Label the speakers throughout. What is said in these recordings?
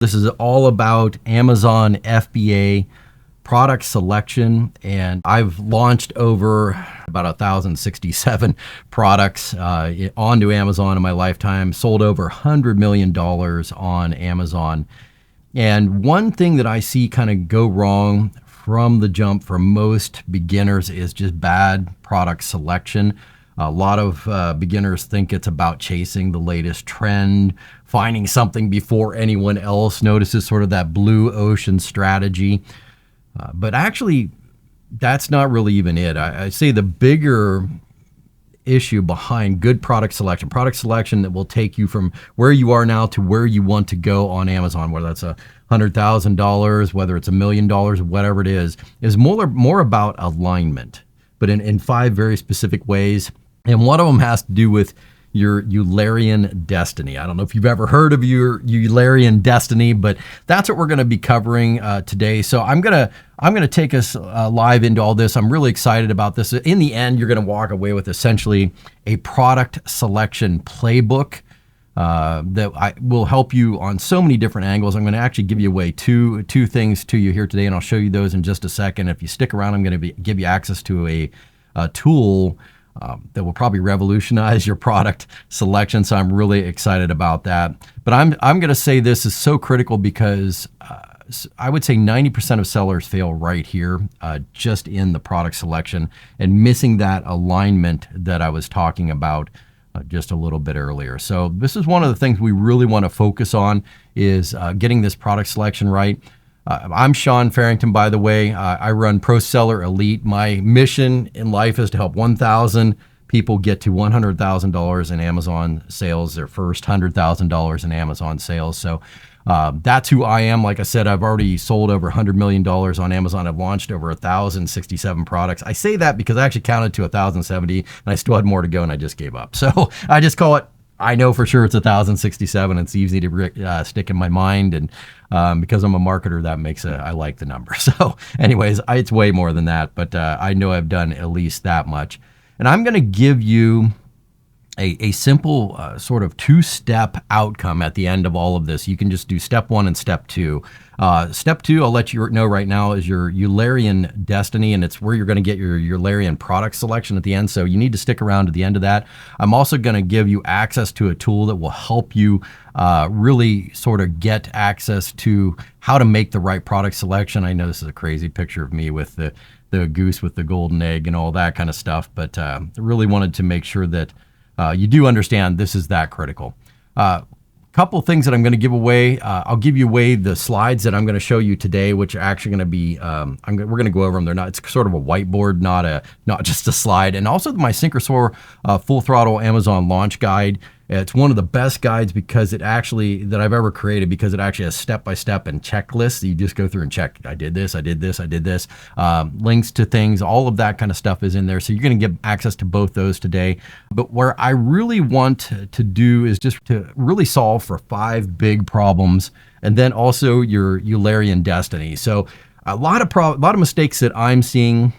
Speaker 1: This is all about Amazon FBA product selection, and I've launched over about 1,067 products onto Amazon in my lifetime, sold over $100 million on Amazon. And one thing that I see kind of go wrong from the jump for most beginners is just bad product selection. A lot of beginners think it's about chasing the latest trend, finding something before anyone else notices, sort of that blue ocean strategy. But actually, that's not really even it. I say the bigger issue behind good product selection that will take you from where you are now to where you want to go on Amazon, whether that's $100,000, whether it's $1 million, whatever it is more about alignment, but in 5 very specific ways. And one of them has to do with your Eulerian destiny. I don't know if you've ever heard of your Eulerian destiny, but that's what we're going to be covering today. So I'm gonna take us live into all this. I'm really excited about this. In the end, you're going to walk away with essentially a product selection playbook that will help you on so many different angles. I'm going to actually give you away two things to you here today, and I'll show you those in just a second. If you stick around, I'm going to give you access to a tool that will probably revolutionize your product selection. So I'm really excited about that. But I'm going to say this is so critical because I would say 90% of sellers fail right here, just in the product selection and missing that alignment that I was talking about just a little bit earlier. So this is one of the things we really want to focus on is getting this product selection right. I'm Sean Farrington, by the way. I run Pro Seller Elite. My mission in life is to help 1,000 people get to $100,000 in Amazon sales, their first $100,000 in Amazon sales. So that's who I am. Like I said, I've already sold over $100 million on Amazon. I've launched over 1,067 products. I say that because I actually counted to 1,070 and I still had more to go and I just gave up. So I just call it, I know for sure it's 1,067. It's easy to stick in my mind, and because I'm a marketer, that makes I like the number. So, anyways, it's way more than that, but I know I've done at least that much. And I'm going to give you a simple sort of 2-step outcome at the end of all of this. You can just do step 1 and step 2. Step 2, I'll let you know right now, is your Eulerian destiny, and it's where you're going to get your Eulerian product selection at the end. So you need to stick around to the end of that. I'm also going to give you access to a tool that will help you really sort of get access to how to make the right product selection. I know this is a crazy picture of me with the goose with the golden egg and all that kind of stuff, but I really wanted to make sure that you do understand this is that critical. Couple things that I'm going to give away. I'll give you away the slides that I'm going to show you today, which are actually going to be, we're going to go over them. They're not, it's sort of a whiteboard, not just a slide. And also my Sink or Soar Full Throttle Amazon Launch Guide. It's one of the best guides because that I've ever created, because it actually has step-by-step and checklists. You just go through and check, I did this, I did this, I did this. Links to things, all of that kind of stuff is in there. So you're going to get access to both those today. But where I really want to do is just to really solve for 5 big problems, and then also your Eulerian destiny. So a lot of mistakes that I'm seeing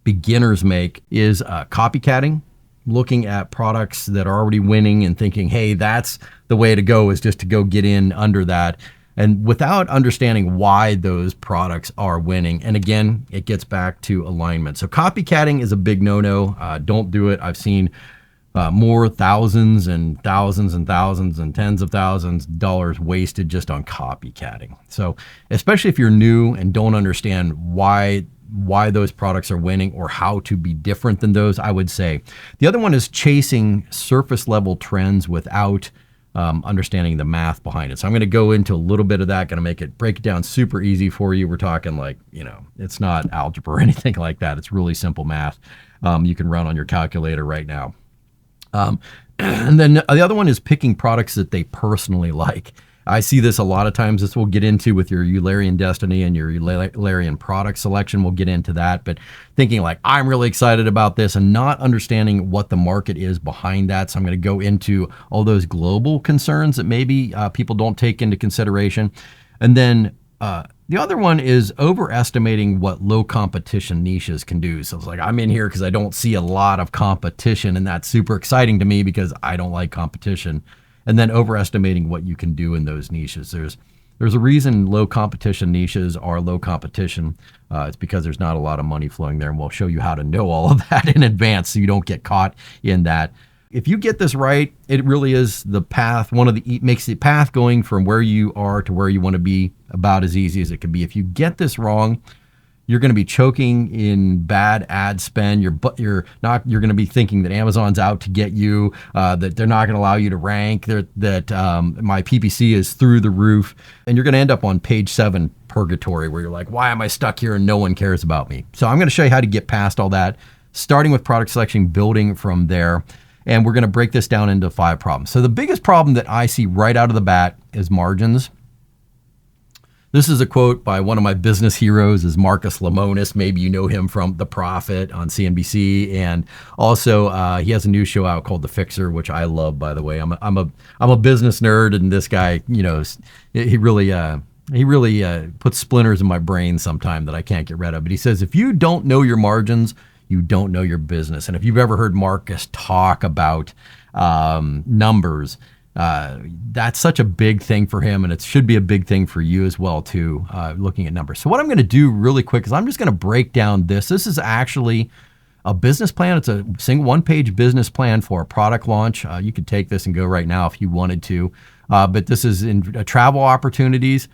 Speaker 1: beginners make is copycatting. Looking at products that are already winning and thinking, hey, that's the way to go, is just to go get in under that, and without understanding why those products are winning. And again, it gets back to alignment. So copycatting is a big no-no. Don't do it. I've seen more thousands and thousands and thousands and tens of thousands of dollars wasted just on copycatting. So especially if you're new and don't understand why those products are winning or how to be different than those, I would say. The other one is chasing surface level trends without understanding the math behind it. So I'm going to go into a little bit of that, going to break it down super easy for you. We're talking like, it's not algebra or anything like that. It's really simple math you can run on your calculator right now. And then the other one is picking products that they personally like. I see this a lot of times. This we'll get into with your Eulerian destiny and your Eulerian product selection. We'll get into that, but thinking like, I'm really excited about this and not understanding what the market is behind that. So I'm going to go into all those global concerns that maybe people don't take into consideration. And then the other one is overestimating what low competition niches can do. So it's like, I'm in here because I don't see a lot of competition, and that's super exciting to me because I don't like competition. And then overestimating what you can do in those niches. There's There's a reason low competition niches are low competition. It's because there's not a lot of money flowing there, and we'll show you how to know all of that in advance so you don't get caught in that. If you get this right, it really is the path, makes the path going from where you are to where you want to be about as easy as it can be. If you get this wrong, you're going to be choking in bad ad spend. You're going to be thinking that Amazon's out to get you, that they're not going to allow you to rank, that my PPC is through the roof, and you're going to end up on page 7 purgatory where you're like, why am I stuck here and no one cares about me? So I'm going to show you how to get past all that, starting with product selection, building from there. And we're going to break this down into 5 problems. So the biggest problem that I see right out of the bat is margins. This is a quote by one of my business heroes, is Marcus Lemonis. Maybe you know him from The Profit on CNBC, and also he has a new show out called The Fixer, which I love, by the way. I'm a business nerd, and this guy, he really puts splinters in my brain sometime that I can't get rid of. But he says, if you don't know your margins, you don't know your business. And if you've ever heard Marcus talk about numbers, that's such a big thing for him, and it should be a big thing for you as well too, looking at numbers. So what I'm going to do really quick is I'm just going to break down this. This is actually a business plan. It's a single one-page business plan for a product launch. You could take this and go right now if you wanted to, but this is in travel opportunities,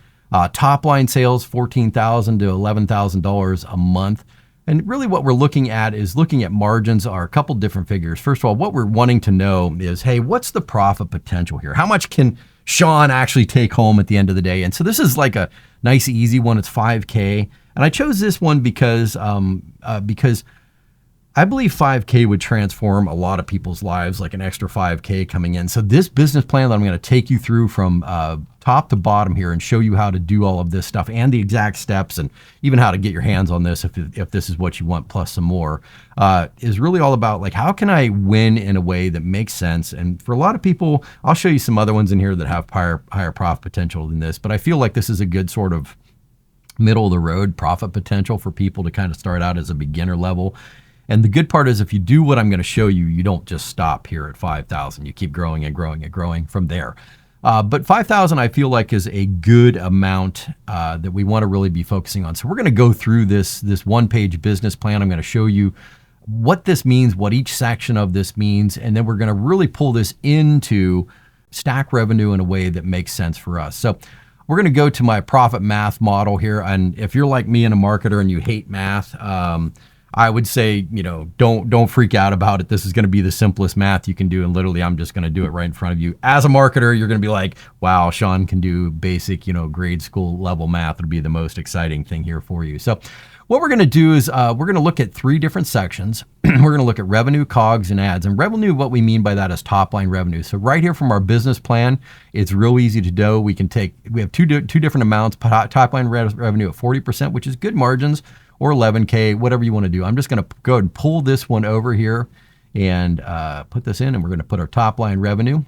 Speaker 1: top line sales, $14,000 to $11,000 a month. And really what we're looking at is looking at margins are a couple different figures. First of all, what we're wanting to know is, hey, what's the profit potential here? How much can Sean actually take home at the end of the day? And so this is like a nice, easy one. It's $5K. And I chose this one because I believe $5K would transform a lot of people's lives, like an extra $5K coming in. So this business plan that I'm going to take you through from top to bottom here and show you how to do all of this stuff and the exact steps and even how to get your hands on this if this is what you want, plus some more, is really all about like, how can I win in a way that makes sense? And for a lot of people, I'll show you some other ones in here that have higher profit potential than this, but I feel like this is a good sort of middle of the road profit potential for people to kind of start out as a beginner level. And the good part is if you do what I'm going to show you, you don't just stop here at 5,000. You keep growing and growing and growing from there. But 5,000 I feel like is a good amount that we want to really be focusing on. So we're going to go through this one-page business plan. I'm going to show you what this means, what each section of this means, and then we're going to really pull this into stack revenue in a way that makes sense for us. So we're going to go to my profit math model here. And if you're like me and a marketer and you hate math, I would say, don't freak out about it. This is going to be the simplest math you can do. And literally, I'm just going to do it right in front of you. As a marketer, you're going to be like, wow, Sean can do basic, grade school level math. Would be the most exciting thing here for you. So what we're going to do is we're going to look at 3 different sections. We're going to look at revenue, COGS, and ads. And revenue, what we mean by that is top line revenue. So right here from our business plan, it's real easy to do. We have two different amounts, top line revenue at 40%, which is good margins, or 11K, whatever you want to do. I'm just going to go ahead and pull this one over here and put this in, and we're going to put our top line revenue.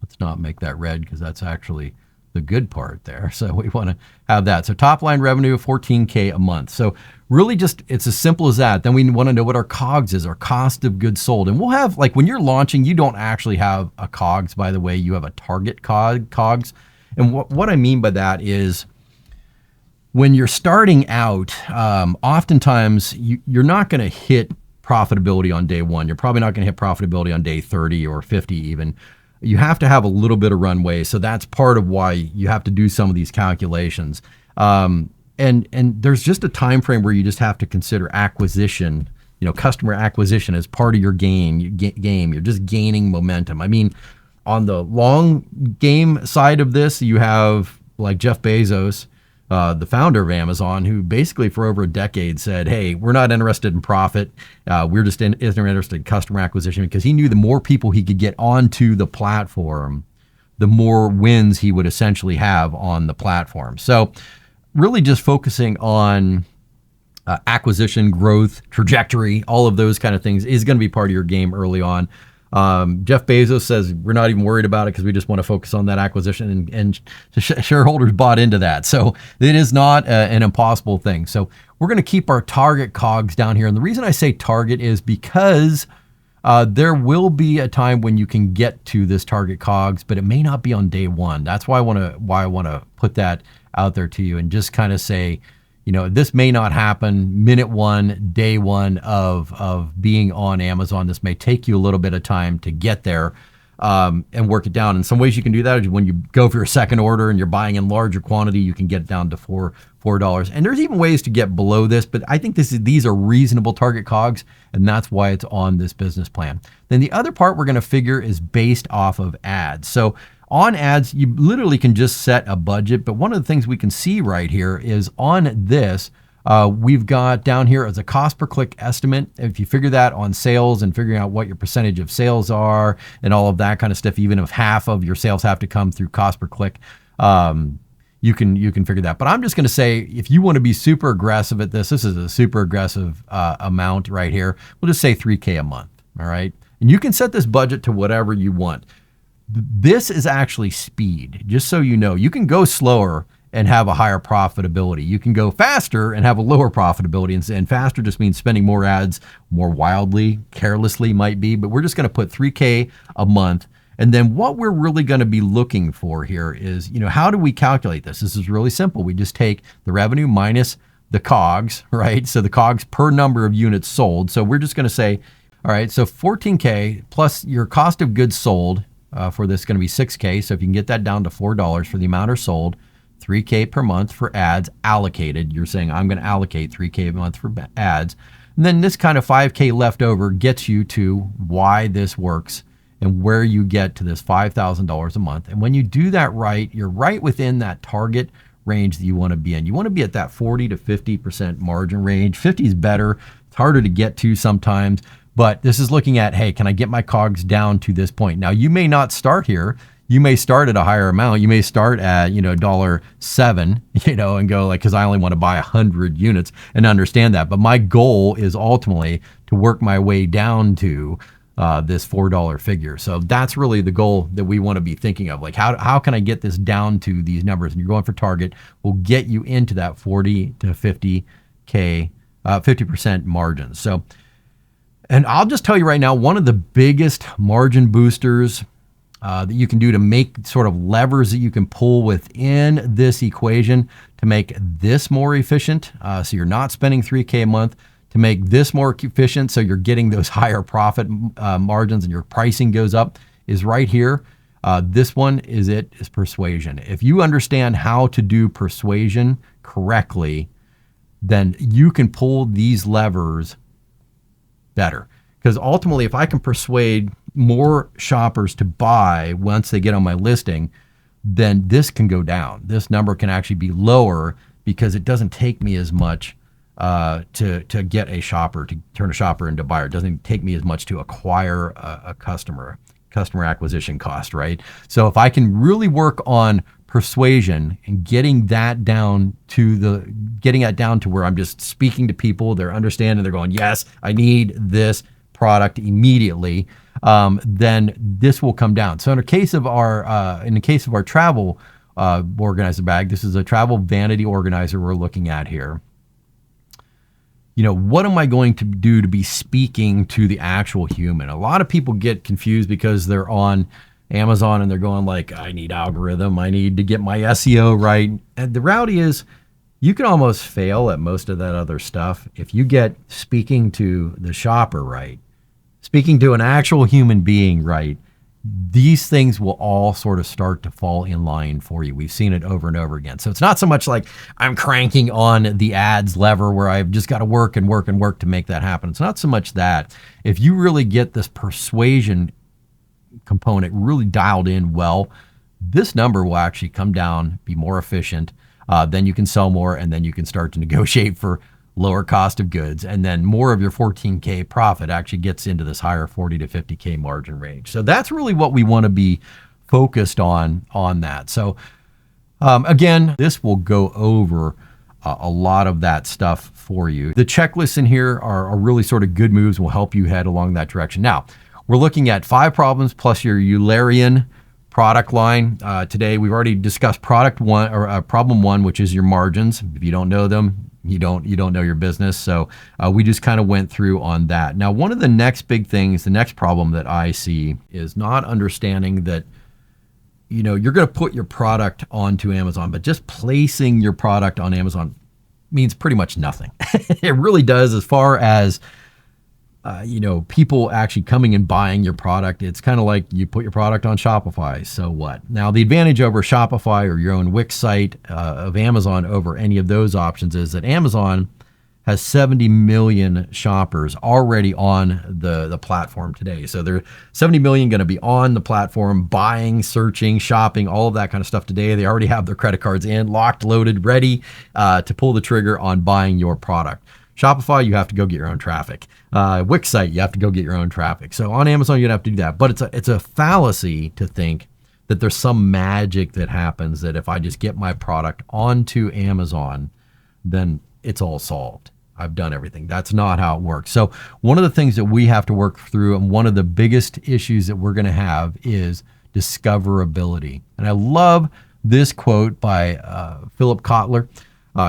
Speaker 1: Let's not make that red because that's actually the good part there. So we want to have that. So top line revenue of 14K a month. So really just, it's as simple as that. Then we want to know what our COGS is, our cost of goods sold. And we'll have, like when you're launching, you don't actually have a COGS, by the way, you have a target COGS. And what I mean by that is, when you're starting out, oftentimes you're not going to hit profitability on day 1. You're probably not going to hit profitability on day 30 or 50 even. You have to have a little bit of runway. So that's part of why you have to do some of these calculations. And there's just a time frame where you just have to consider acquisition, customer acquisition as part of your game. You're just gaining momentum. I mean, on the long game side of this, you have like Jeff Bezos, the founder of Amazon, who basically for over a decade said, hey, we're not interested in profit. We're just interested in customer acquisition, because he knew the more people he could get onto the platform, the more wins he would essentially have on the platform. So really just focusing on acquisition, growth, trajectory, all of those kind of things is going to be part of your game early on. Jeff Bezos says we're not even worried about it because we just want to focus on that acquisition, and shareholders bought into that. So it is not an impossible thing. So we're going to keep our target COGS down here. And the reason I say target is because There will be a time when you can get to this target COGS, but it may not be on day one. That's why I want to put that out there to you and just kind of say, this may not happen minute one, day one of being on Amazon. This may take you a little bit of time to get there and work it down. And some ways you can do that is when you go for your second order and you're buying in larger quantity, you can get it down to $4. And there's even ways to get below this, but I think these are reasonable target COGS, and that's why it's on this business plan. Then the other part we're going to figure is based off of ads. So on ads, you literally can just set a budget, but one of the things we can see right here is on this, we've got down here as a cost per click estimate. If you figure that on sales and figuring out what your percentage of sales are and all of that kind of stuff, even if half of your sales have to come through cost per click, you can figure that. But I'm just going to say, if you want to be super aggressive at this is a super aggressive amount right here. We'll just say $3K a month. All right. And you can set this budget to whatever you want. This is actually speed. Just so you know, you can go slower and have a higher profitability. You can go faster and have a lower profitability. And faster just means spending more ads more wildly, carelessly might be, but we're just going to put $3K a month. And then what we're really going to be looking for here is, how do we calculate this? This is really simple. We just take the revenue minus the COGS, right? So the COGS per number of units sold. So we're just going to say, all right, so 14K plus your cost of goods sold for this is going to be 6K. So if you can get that down to $4 for the amount are sold, 3K per month for ads allocated. You're saying I'm going to allocate 3K a month for ads. And then this kind of 5K left over gets you to why this works and where you get to this $5,000 a month. And when you do that right, you're right within that target range that you want to be in. You want to be at that 40 to 50% margin range. 50 is better. It's harder to get to sometimes, but this is looking at, hey, can I get my COGS down to this point? Now, you may not start here. You may start at a higher amount. You may start at, $7, and go because I only want to buy 100 units and understand that. But my goal is ultimately to work my way down to this $4 figure. So that's really the goal that we want to be thinking of. How can I get this down to these numbers? And you're going for target will get you into that 40 to 50K, 50% margins. So, and I'll just tell you right now, one of the biggest margin boosters that you can do to make sort of levers that you can pull within this equation to make this more efficient. So you're not spending 3K a month, to make this more efficient so you're getting those higher profit margins and your pricing goes up is right here. This one is persuasion. If you understand how to do persuasion correctly, then you can pull these levers better. Because ultimately, if I can persuade more shoppers to buy once they get on my listing, then this can go down. This number can actually be lower because it doesn't take me as much to get a shopper, to turn a shopper into a buyer. It doesn't take me as much to acquire a customer acquisition cost, right? So if I can really work on persuasion and getting that down to where I'm just speaking to people, they're understanding, they're going, yes, I need this product immediately, then this will come down. So in the case of our travel organizer bag, this is a travel vanity organizer we're looking at here. What am I going to do to be speaking to the actual human? A lot of people get confused because they're on Amazon and they're going I need algorithm, I need to get my SEO right. And the reality is you can almost fail at most of that other stuff if you get speaking to the shopper right, speaking to an actual human being right. These things will all sort of start to fall in line for you. We've seen it over and over again. So it's not so much like I'm cranking on the ads lever where I've just got to work and work and work to make that happen. It's not so much that. If you really get this persuasion component really dialed in well, this number will actually come down, be more efficient. Then you can sell more, and then you can start to negotiate for lower cost of goods, and then more of your 14K profit actually gets into this higher 40 to 50K margin range. So that's really what we want to be focused on that. So again, this will go over a lot of that stuff for you. The checklists in here are really sort of good moves, will help you head along that direction. Now, we're looking at 5 problems plus your Eulerian product line. Today, we've already discussed problem one, which is your margins. If you don't know them, you don't know your business. So we just kind of went through on that. Now, one of the next big things, the next problem that I see is not understanding that, you're going to put your product onto Amazon, but just placing your product on Amazon means pretty much nothing. It really does, as far as people actually coming and buying your product. It's kind of like you put your product on Shopify. So what? Now, the advantage over Shopify or your own Wix site of Amazon over any of those options is that Amazon has 70 million shoppers already on the platform today. So there are 70 million going to be on the platform, buying, searching, shopping, all of that kind of stuff today. They already have their credit cards in, locked, loaded, ready to pull the trigger on buying your product. Shopify, you have to go get your own traffic. Wix site, you have to go get your own traffic. So on Amazon, you don't have to do that. But it's a fallacy to think that there's some magic that happens that if I just get my product onto Amazon, then it's all solved. I've done everything. That's not how it works. So one of the things that we have to work through, and one of the biggest issues that we're going to have, is discoverability. And I love this quote by Philip Kotler.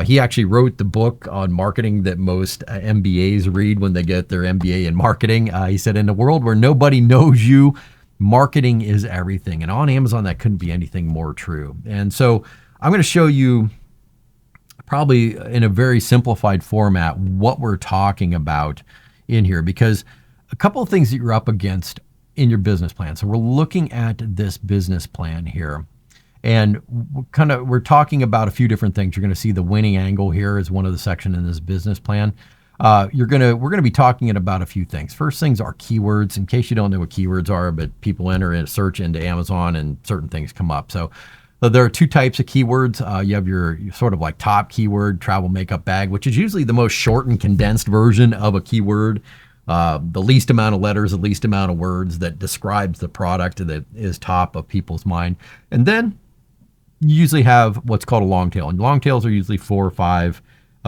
Speaker 1: He actually wrote the book on marketing that most MBAs read when they get their MBA in marketing. He said, in a world where nobody knows you, marketing is everything. And on Amazon, that couldn't be anything more true. And so I'm going to show you, probably in a very simplified format, what we're talking about in here, because a couple of things that you're up against in your business plan. So we're looking at this business plan here, and we're talking about a few different things. You're going to see the winning angle here is one of the sections in this business plan. We're going to be talking about a few things. First things are keywords. In case you don't know what keywords are, but people enter in a search into Amazon and certain things come up. So there are two types of keywords. You have your sort of like top keyword, travel makeup bag, which is usually the most short and condensed version of a keyword. The least amount of letters, the least amount of words that describes the product that is top of people's mind. And then you usually have what's called a long tail. And long tails are usually 4 or 5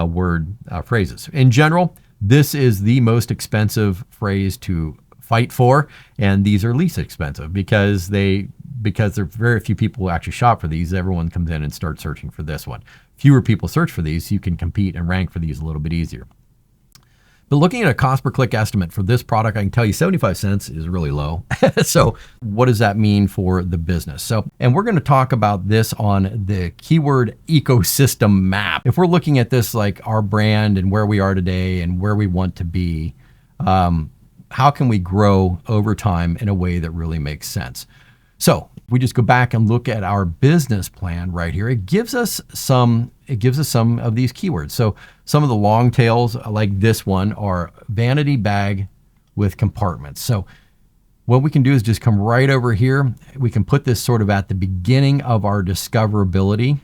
Speaker 1: word phrases. In general, this is the most expensive phrase to fight for, and these are least expensive because there are very few people who actually shop for these. Everyone comes in and starts searching for this one. Fewer people search for these, so you can compete and rank for these a little bit easier. But looking at a cost per click estimate for this product, I can tell you 75 cents is really low. So what does that mean for the business? And we're going to talk about this on the keyword ecosystem map. If we're looking at this like our brand and where we are today and where we want to be, how can we grow over time in a way that really makes sense? So if we just go back and look at our business plan right here, it gives us some of these keywords. So some of the long tails like this one are vanity bag with compartments. So what we can do is just come right over here. We can put this sort of at the beginning of our discoverability.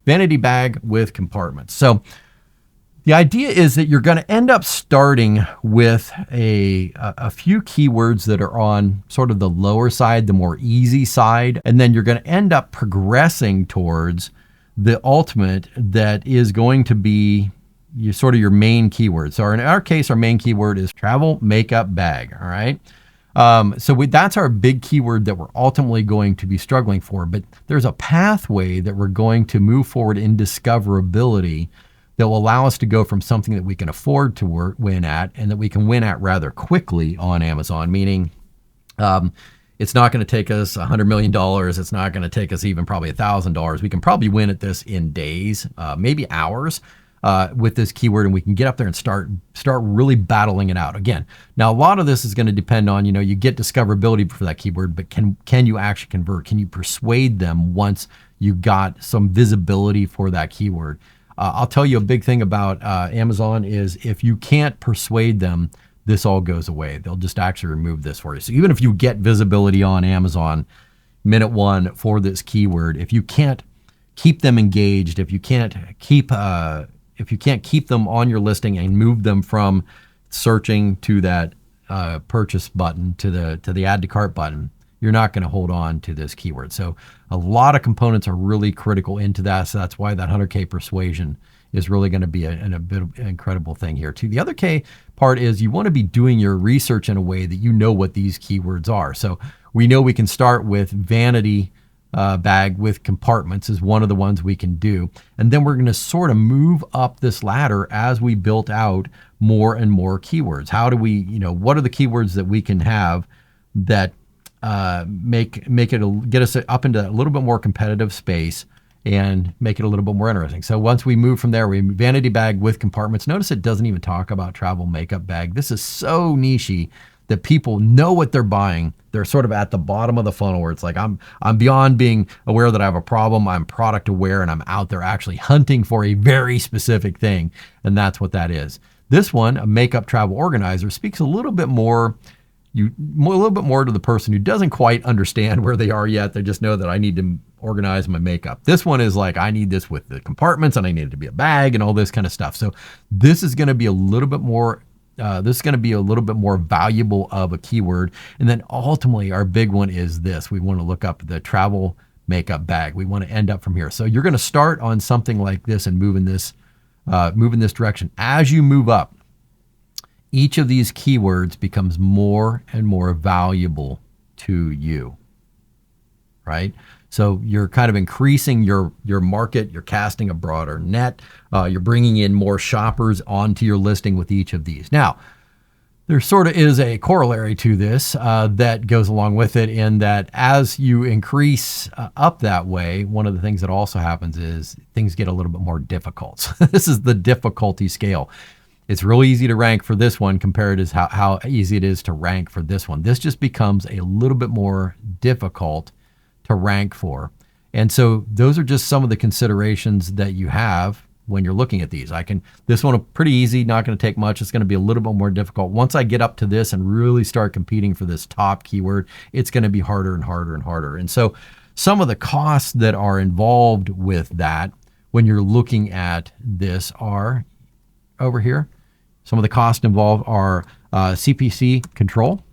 Speaker 1: Vanity bag with compartments. So the idea is that you're going to end up starting with a few keywords that are on sort of the lower side, the more easy side, and then you're going to end up progressing towards the ultimate that is going to be your main keyword. So in our case, our main keyword is travel makeup bag. All right. That's our big keyword that we're ultimately going to be struggling for. But there's a pathway that we're going to move forward in discoverability that will allow us to go from something that we can afford to win at and that we can win at rather quickly on Amazon, meaning it's not going to take us $100 million. It's not going to take us even probably $1,000. We can probably win at this in days, maybe hours with this keyword, and we can get up there and start really battling it out. Again, now a lot of this is going to depend on, you get discoverability for that keyword, but can you actually convert? Can you persuade them once you got some visibility for that keyword? I'll tell you a big thing about Amazon is if you can't persuade them, this all goes away. They'll just actually remove this for you. So even if you get visibility on Amazon minute one for this keyword, if you can't keep them engaged, if you can't keep them on your listing and move them from searching to that purchase button to the add to cart button, you're not going to hold on to this keyword. So a lot of components are really critical into that. So that's why that 100K persuasion is really going to be a bit of an incredible thing here too. The other K part is you want to be doing your research in a way that you know what these keywords are. So we know we can start with vanity bag with compartments is one of the ones we can do. And then we're going to sort of move up this ladder as we built out more and more keywords. How do we, what are the keywords that we can have that get us up into a little bit more competitive space and make it a little bit more interesting. So once we move from there, we vanity bag with compartments. Notice it doesn't even talk about travel makeup bag. This is so niche-y that people know what they're buying. They're sort of at the bottom of the funnel where it's like, I'm beyond being aware that I have a problem. I'm product aware and I'm out there actually hunting for a very specific thing. And that's what that is. This one, a makeup travel organizer, speaks a little bit more to the person who doesn't quite understand where they are yet. They just know that I need to organize my makeup. This one is like, I need this with the compartments and I need it to be a bag and all this kind of stuff. So this is going to be a little bit more valuable of a keyword. And then ultimately our big one is this. We want to look up the travel makeup bag. We want to end up from here. So you're going to start on something like this and move in this direction. As you move up, each of these keywords becomes more and more valuable to you, right? So you're kind of increasing your market, you're casting a broader net, you're bringing in more shoppers onto your listing with each of these. Now, there sort of is a corollary to this that goes along with it, in that as you increase up that way, one of the things that also happens is things get a little bit more difficult. This is the difficulty scale. It's really easy to rank for this one compared to how easy it is to rank for this one. This just becomes a little bit more difficult to rank for. And so those are just some of the considerations that you have when you're looking at these. This one pretty easy, not going to take much. It's going to be a little bit more difficult. Once I get up to this and really start competing for this top keyword, it's going to be harder and harder and harder. And so some of the costs that are involved with that when you're looking at this are over here. Some of the costs involved are CPC control.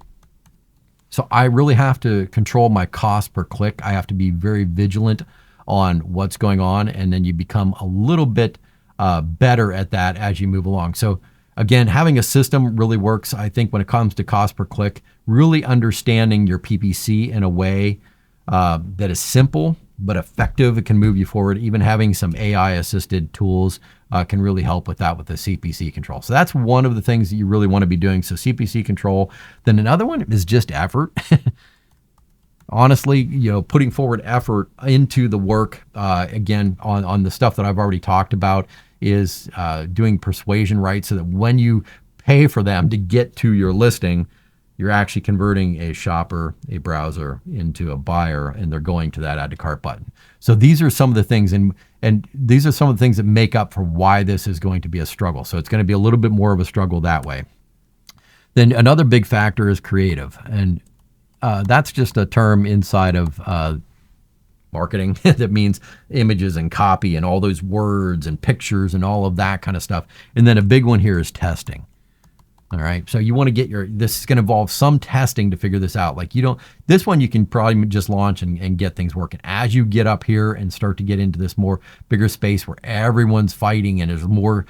Speaker 1: So I really have to control my cost per click. I have to be very vigilant on what's going on, and then you become a little bit better at that as you move along. So again, having a system really works, I think, when it comes to cost per click. Really understanding your PPC in a way that is simple but effective. It can move you forward. Even having some AI-assisted tools can really help with that, with the CPC control. So that's one of the things that you really want to be doing. So CPC control. Then another one is just effort. Honestly, putting forward effort into the work, again, on the stuff that I've already talked about, is doing persuasion right, so that when you pay for them to get to your listing, you're actually converting a shopper, a browser, into a buyer, and they're going to that add to cart button. So these are some of the things, and these are some of the things that make up for why this is going to be a struggle. So it's going to be a little bit more of a struggle that way. Then another big factor is creative, and that's just a term inside of marketing that means images and copy and all those words and pictures and all of that kind of stuff. And then a big one here is testing. All right. So you want to get this is going to involve some testing to figure this out. Like this one you can probably just launch and get things working. As you get up here and start to get into this bigger space where everyone's fighting and there's more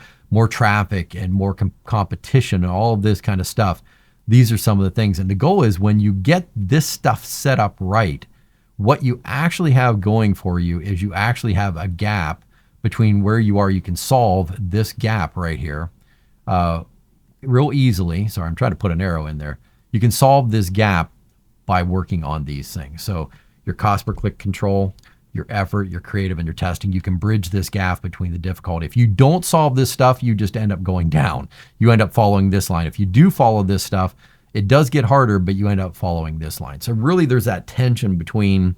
Speaker 1: traffic and more competition and all of this kind of stuff, these are some of the things. And the goal is, when you get this stuff set up right, what you actually have going for you is you actually have a gap between where you are. You can solve this gap right here real easily. Sorry, I'm trying to put an arrow in there. You can solve this gap by working on these things. So your cost per click control, your effort, your creative, and your testing, you can bridge this gap between the difficulty. If you don't solve this stuff, you just end up going down. You end up following this line. If you do follow this stuff, it does get harder, but you end up following this line. So really there's that tension between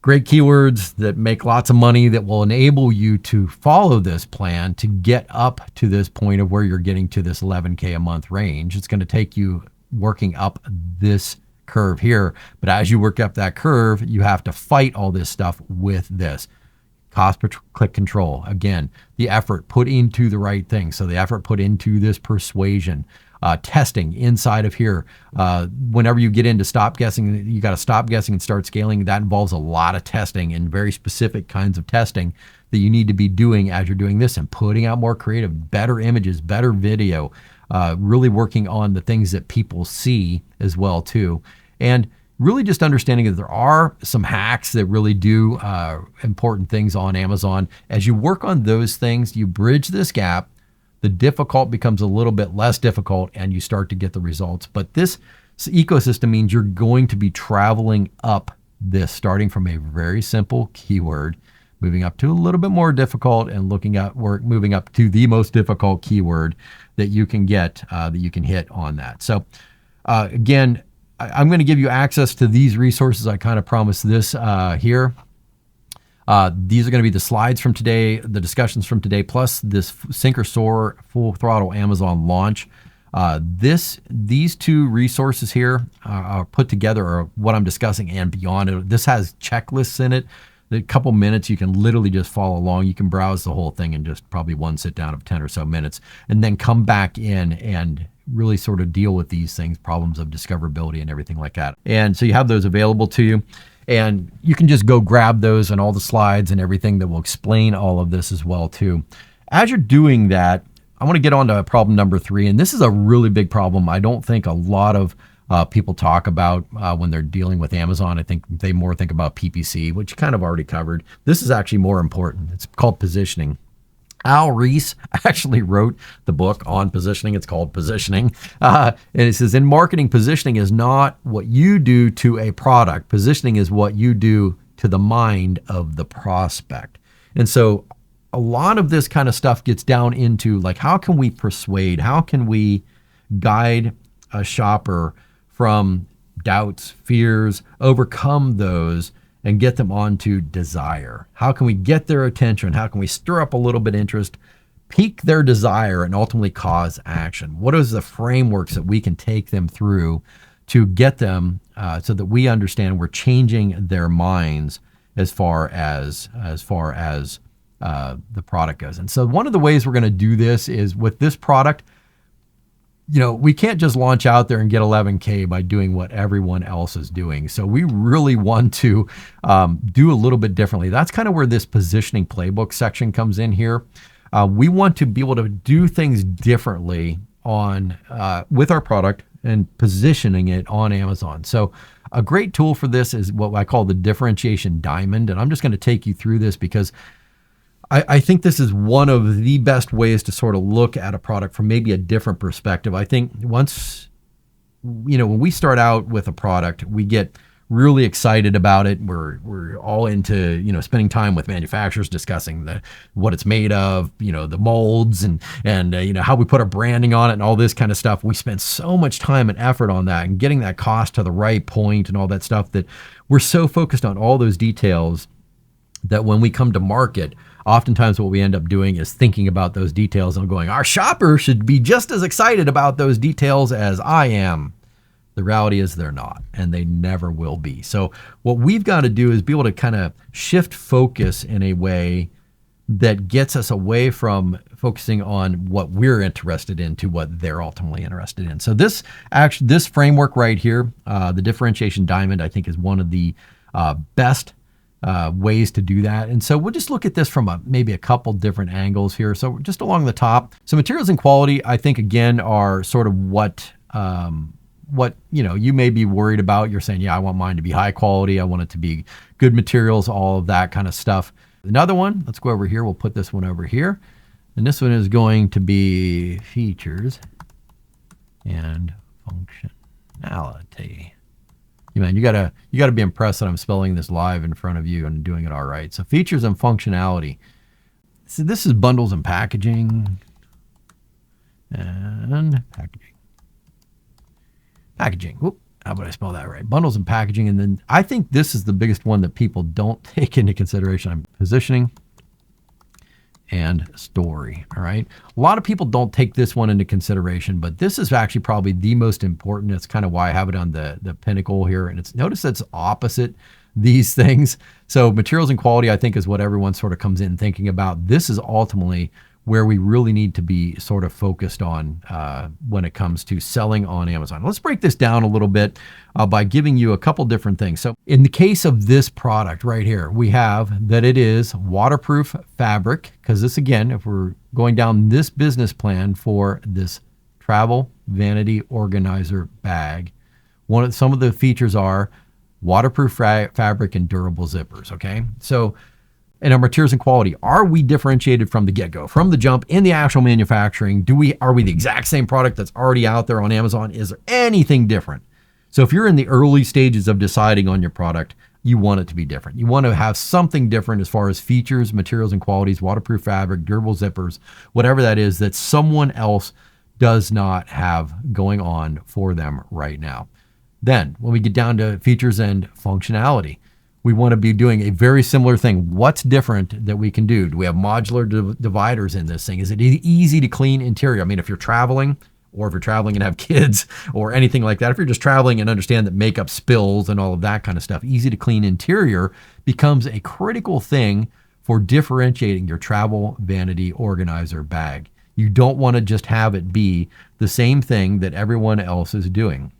Speaker 1: great keywords that make lots of money that will enable you to follow this plan to get up to this point of where you're getting to this 11K a month range. It's going to take you working up this curve here. But as you work up that curve, you have to fight all this stuff with this. Cost per click control. Again, the effort put into the right thing. So the effort put into this persuasion. Testing inside of here. Whenever you get into stop guessing, you got to stop guessing and start scaling. That involves a lot of testing and very specific kinds of testing that you need to be doing as you're doing this, and putting out more creative, better images, better video, really working on the things that people see as well too. And really just understanding that there are some hacks that really do important things on Amazon. As you work on those things, you bridge this gap. The difficult becomes a little bit less difficult and you start to get the results. But this ecosystem means you're going to be traveling up this, starting from a very simple keyword, moving up to a little bit more difficult, and moving up to the most difficult keyword that you can get, that you can hit on that. So again, I'm going to give you access to these resources. I kind of promised this here. These are going to be the slides from today, the discussions from today, plus this Sink or Soar full throttle Amazon launch. These two resources here are put together are what I'm discussing and beyond. This has checklists in it. A couple minutes, you can literally just follow along. You can browse the whole thing in just probably one sit down of 10 or so minutes, and then come back in and really sort of deal with these things, problems of discoverability and everything like that. And so you have those available to you, and you can just go grab those and all the slides and everything that will explain all of this as well too. As you're doing that, I want to get on to problem number 3, and this is a really big problem. I don't think a lot of people talk about when they're dealing with Amazon. I think they more think about PPC, which you kind of already covered. This is actually more important. It's called positioning. Al Reese actually wrote the book on positioning. It's called Positioning. And it says, in marketing, positioning is not what you do to a product. Positioning is what you do to the mind of the prospect. And so a lot of this kind of stuff gets down into like, how can we persuade? How can we guide a shopper from doubts, fears, overcome those, and get them onto desire? How can we get their attention? How can we stir up a little bit of interest, pique their desire, and ultimately cause action? What is the frameworks that we can take them through to get them so that we understand we're changing their minds as far as the product goes? And so one of the ways we're going to do this is with this product. You know, we can't just launch out there and get 11K by doing what everyone else is doing. So we really want to do a little bit differently. That's kind of where this positioning playbook section comes in here. We want to be able to do things differently on with our product and positioning it on Amazon. So a great tool for this is what I call the Differentiation Diamond. And I'm just going to take you through this because I think this is one of the best ways to sort of look at a product from maybe a different perspective. I think once, when we start out with a product, we get really excited about it. We're all into, spending time with manufacturers, discussing what it's made of, the molds and how we put our branding on it and all this kind of stuff. We spend so much time and effort on that and getting that cost to the right point and all that stuff that we're so focused on all those details that when we come to market, oftentimes what we end up doing is thinking about those details and going, our shopper should be just as excited about those details as I am. The reality is they're not, and they never will be. So what we've got to do is be able to kind of shift focus in a way that gets us away from focusing on what we're interested in to what they're ultimately interested in. So this framework right here, the Differentiation Diamond, I think is one of the best ways to do that. And so we'll just look at this from maybe a couple different angles here. So just along the top, so materials and quality, I think again are sort of what you may be worried about. You're saying, yeah, I want mine to be high quality. I want it to be good materials, all of that kind of stuff. Another one, let's go over here. We'll put this one over here. And this one is going to be features and functionality. Man, you gotta be impressed that I'm spelling this live in front of you and doing it all right. So features and functionality. So this is bundles and packaging. And packaging. Whoop, how about I spell that right? Bundles and packaging. And then I think this is the biggest one that people don't take into consideration. I'm positioning and story. All right. A lot of people don't take this one into consideration, but this is actually probably the most important. That's kind of why I have it on the pinnacle here. And notice it's opposite these things. So materials and quality, I think, is what everyone sort of comes in thinking about. This is ultimately where we really need to be sort of focused on when it comes to selling on Amazon. Let's break this down a little bit by giving you a couple different things. So in the case of this product right here, we have that it is waterproof fabric, because this, again, if we're going down this business plan for this travel vanity organizer bag, some of the features are waterproof fabric, and durable zippers. Okay. So, and our materials and quality, are we differentiated from the get-go, from the jump in the actual manufacturing? Are we the exact same product that's already out there on Amazon? Is there anything different? So if you're in the early stages of deciding on your product, you want it to be different. You want to have something different as far as features, materials and qualities, waterproof fabric, durable zippers, whatever that is that someone else does not have going on for them right now. Then when we get down to features and functionality, we want to be doing a very similar thing. What's different that we can do? Do we have modular dividers in this thing? Is it easy to clean interior? I mean, if you're traveling, or if you're traveling and have kids or anything like that, if you're just traveling and understand that makeup spills and all of that kind of stuff, easy to clean interior becomes a critical thing for differentiating your travel vanity organizer bag. You don't want to just have it be the same thing that everyone else is doing.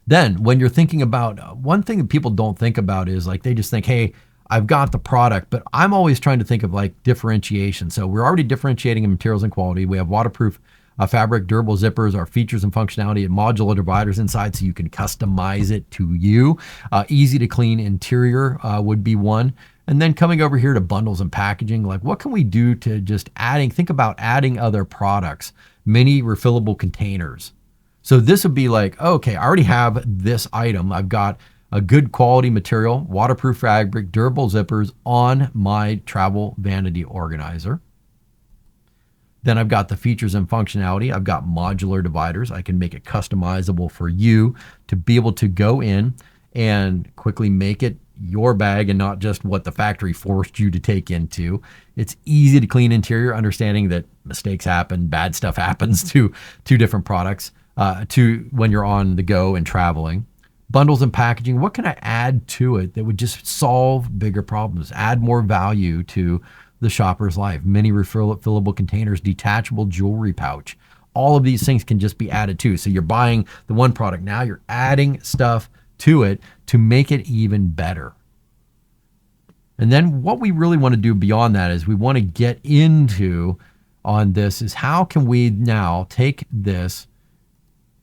Speaker 1: Then when you're thinking about, one thing that people don't think about is like, they just think, hey, I've got the product, but I'm always trying to think of like differentiation. So we're already differentiating in materials and quality. We have waterproof fabric, durable zippers, our features and functionality, and modular dividers inside so you can customize it to you. Easy to clean interior would be one. And then coming over here to bundles and packaging, like what can we do to just think about adding other products, mini refillable containers. So this would be like, okay, I already have this item. I've got a good quality material, waterproof fabric, durable zippers on my travel vanity organizer. Then I've got the features and functionality. I've got modular dividers. I can make it customizable for you to be able to go in and quickly make it your bag and not just what the factory forced you to take into. It's easy to clean interior, understanding that mistakes happen, bad stuff happens to different products. To when you're on the go and traveling. Bundles and packaging, what can I add to it that would just solve bigger problems, add more value to the shopper's life? Mini refillable containers, detachable jewelry pouch. All of these things can just be added to. So you're buying the one product, now you're adding stuff to it to make it even better. And then what we really want to do beyond that is we want to get into on this is how can we now take this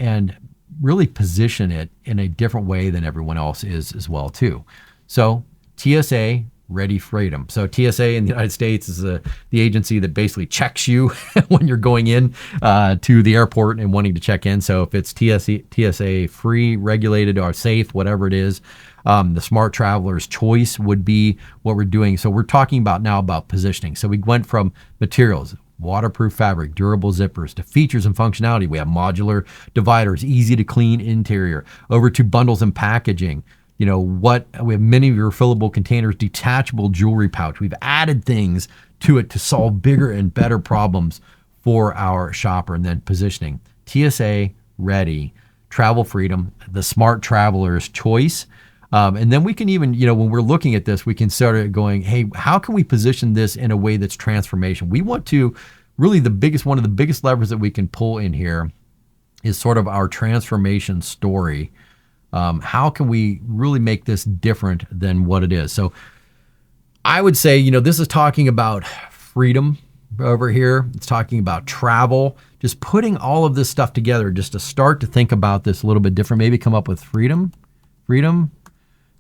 Speaker 1: and really position it in a different way than everyone else is as well too. So TSA Ready Freedom. So TSA in the United States is the agency that basically checks you when you're going in to the airport and wanting to check in. So if it's TSA free, regulated, or safe, whatever it is, the Smart Traveler's Choice would be what we're doing. So we're talking about now about positioning. So we went from materials, waterproof fabric, durable zippers, to features and functionality. We have modular dividers, easy to clean interior, over to bundles and packaging. We have many refillable containers, detachable jewelry pouch. We've added things to it to solve bigger and better problems for our shopper. And then positioning, TSA Ready, Travel Freedom, the Smart Traveler's Choice. And then we can even, when we're looking at this, we can start going, hey, how can we position this in a way that's transformation? We want to really one of the biggest levers that we can pull in here is sort of our transformation story. How can we really make this different than what it is? So I would say, this is talking about freedom over here. It's talking about travel, just putting all of this stuff together just to start to think about this a little bit different, maybe come up with freedom,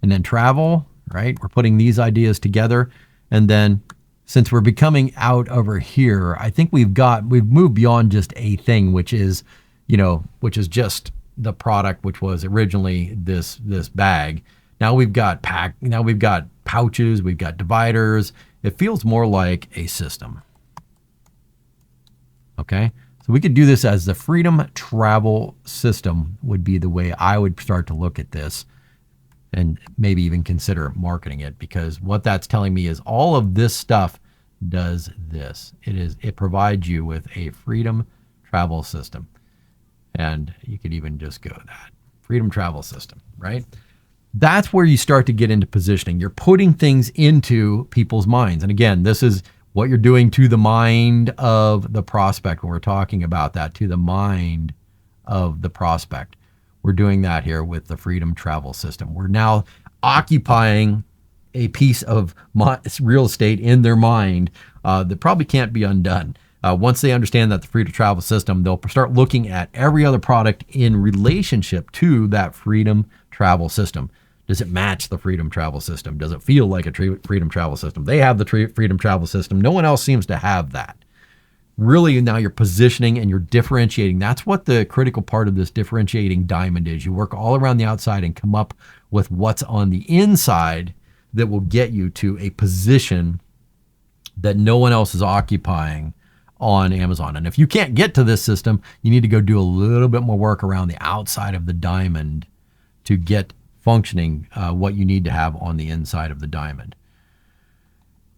Speaker 1: and then travel, right? We're putting these ideas together. And then since we're becoming out over here, I think we've moved beyond just a thing, which is just the product, which was originally this bag. Now we've got pouches, we've got dividers. It feels more like a system. Okay. So we could do this as the Freedom Travel System would be the way I would start to look at this. And maybe even consider marketing it, because what that's telling me is all of this stuff does this. It provides you with a Freedom Travel System. And you could even just go that Freedom Travel System, right? That's where you start to get into positioning. You're putting things into people's minds. And again, this is what you're doing to the mind of the prospect when we're talking about that, to the mind of the prospect. We're doing that here with the Freedom Travel System. We're now occupying a piece of real estate in their mind that probably can't be undone. Once they understand that the Freedom Travel System, they'll start looking at every other product in relationship to that Freedom Travel System. Does it match the Freedom Travel System? Does it feel like a Freedom Travel System? They have the Freedom Travel System. No one else seems to have that. Really, now you're positioning and you're differentiating. That's what the critical part of this differentiating diamond is. You work all around the outside and come up with what's on the inside that will get you to a position that no one else is occupying on Amazon. And if you can't get to this system, you need to go do a little bit more work around the outside of the diamond to get functioning what you need to have on the inside of the diamond.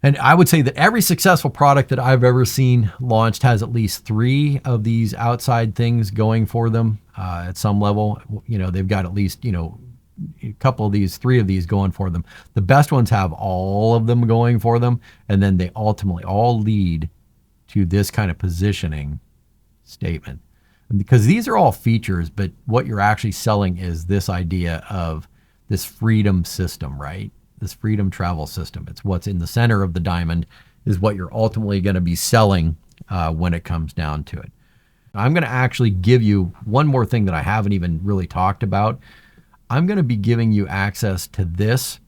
Speaker 1: And I would say that every successful product that I've ever seen launched has at least 3 of these outside things going for them at some level. You know, they've got at least, you know, a couple of these, 3 of these going for them. The best ones have all of them going for them. And then they ultimately all lead to this kind of positioning statement. And because these are all features, but what you're actually selling is this idea of this freedom system, right? This freedom travel system. It's what's in the center of the diamond is what you're ultimately going to be selling when it comes down to it. I'm going to actually give you one more thing that I haven't even really talked about. I'm going to be giving you access to this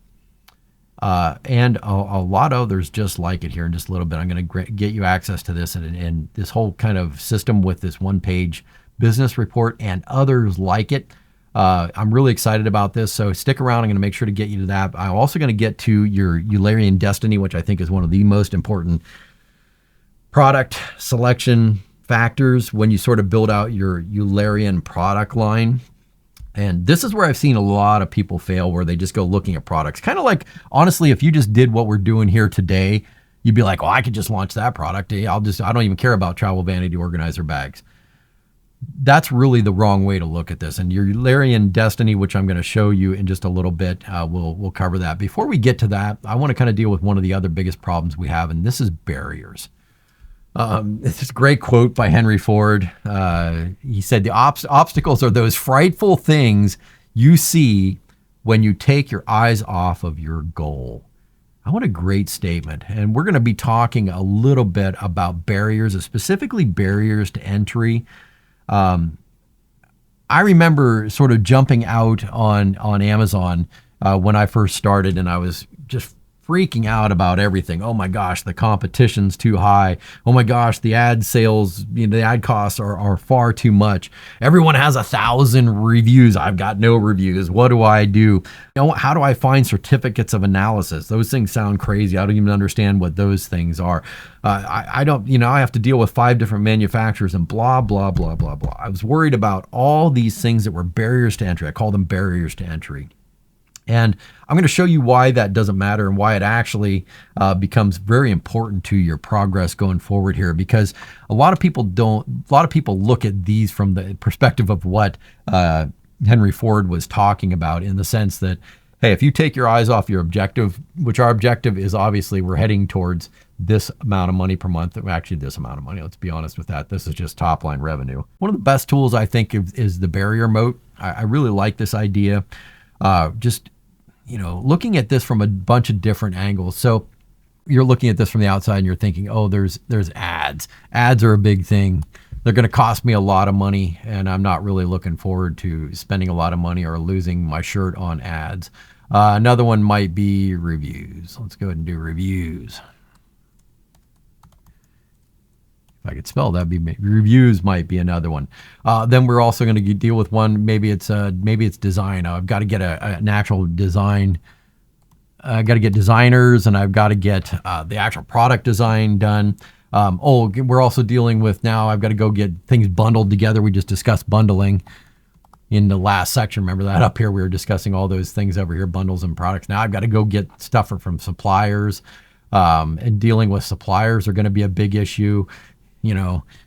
Speaker 1: and a lot of others just like it here in just a little bit. I'm going to get you access to this and this whole kind of system with this one-page business report and others like it. I'm really excited about this, so stick around. I'm going to make sure to get you to that. I'm also going to get to your Eulerian Destiny, which I think is one of the most important product selection factors when you sort of build out your Eulerian product line. And this is where I've seen a lot of people fail, where they just go looking at products. Kind of like, honestly, if you just did what we're doing here today, you'd be like, oh, I could just launch that product. I don't even care about travel vanity organizer bags. That's really the wrong way to look at this. And your Eulerian Destiny, which I'm going to show you in just a little bit, we'll cover that. Before we get to that, I want to kind of deal with one of the other biggest problems we have, and this is barriers. This great quote by Henry Ford. He said, the obstacles are those frightful things you see when you take your eyes off of your goal. What a great statement. And we're going to be talking a little bit about barriers, specifically barriers to entry. I remember sort of jumping out on Amazon when I first started, and I was just freaking out about everything. Oh my gosh, the competition's too high. Oh my gosh, the ad sales, the ad costs are far too much. Everyone has 1,000 reviews. I've got no reviews. What do I do? How do I find certificates of analysis? Those things sound crazy. I don't even understand what those things are. I don't, I have to deal with 5 different manufacturers and blah, blah, blah, blah, blah. I was worried about all these things that were barriers to entry. I call them barriers to entry. And I'm going to show you why that doesn't matter and why it actually becomes very important to your progress going forward here, because a lot of people look at these from the perspective of what Henry Ford was talking about, in the sense that, hey, if you take your eyes off your objective, which our objective is obviously we're heading towards this amount of money per month, actually this amount of money, let's be honest with that. This is just top line revenue. One of the best tools I think is the barrier moat. I really like this idea. Looking at this from a bunch of different angles. So you're looking at this from the outside and you're thinking, oh, there's ads. Ads are a big thing. They're going to cost me a lot of money, and I'm not really looking forward to spending a lot of money or losing my shirt on ads. Another one might be reviews. Let's go ahead and do reviews. If I could spell, that'd be reviews. Might be another one. Then we're also going to deal with one. Maybe it's design. I've got to get an actual design. I got to get designers, and I've got to get the actual product design done. We're also dealing with now. I've got to go get things bundled together. We just discussed bundling in the last section. Remember that up here? We were discussing all those things over here, bundles and products. Now I've got to go get stuff from suppliers, and dealing with suppliers are going to be a big issue. And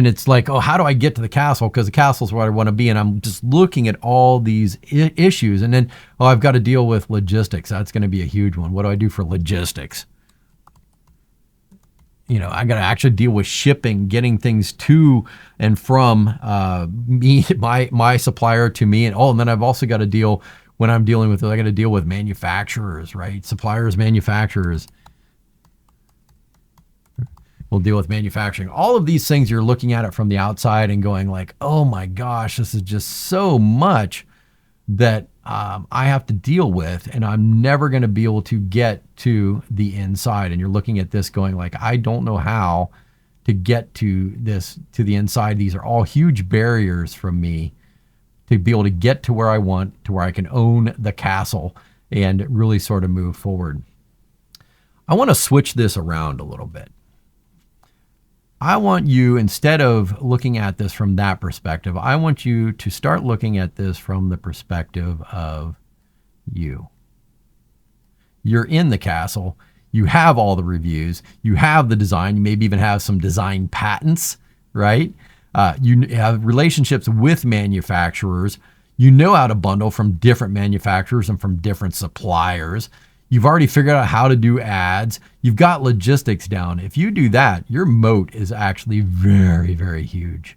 Speaker 1: it's like, oh, how do I get to the castle? Because the castle's where I want to be. And I'm just looking at all these issues. And then, I've got to deal with logistics. That's going to be a huge one. What do I do for logistics? I got to actually deal with shipping, getting things to and from my supplier to me. And then I've also got to deal, when I'm dealing with it, I got to deal with manufacturers, right? Suppliers, manufacturers. We'll deal with manufacturing. All of these things, you're looking at it from the outside and going like, oh my gosh, this is just so much that I have to deal with, and I'm never going to be able to get to the inside. And you're looking at this going like, I don't know how to get to this, to the inside. These are all huge barriers from me to be able to get to where I want, to where I can own the castle and really sort of move forward. I want to switch this around a little bit. I want you, instead of looking at this from that perspective, I want you to start looking at this from the perspective of you. You're in the castle. You have all the reviews. You have the design. You maybe even have some design patents, right? You have relationships with manufacturers. You know how to bundle from different manufacturers and from different suppliers. You've already figured out how to do ads. You've got logistics down. If you do that, your moat is actually very, very huge.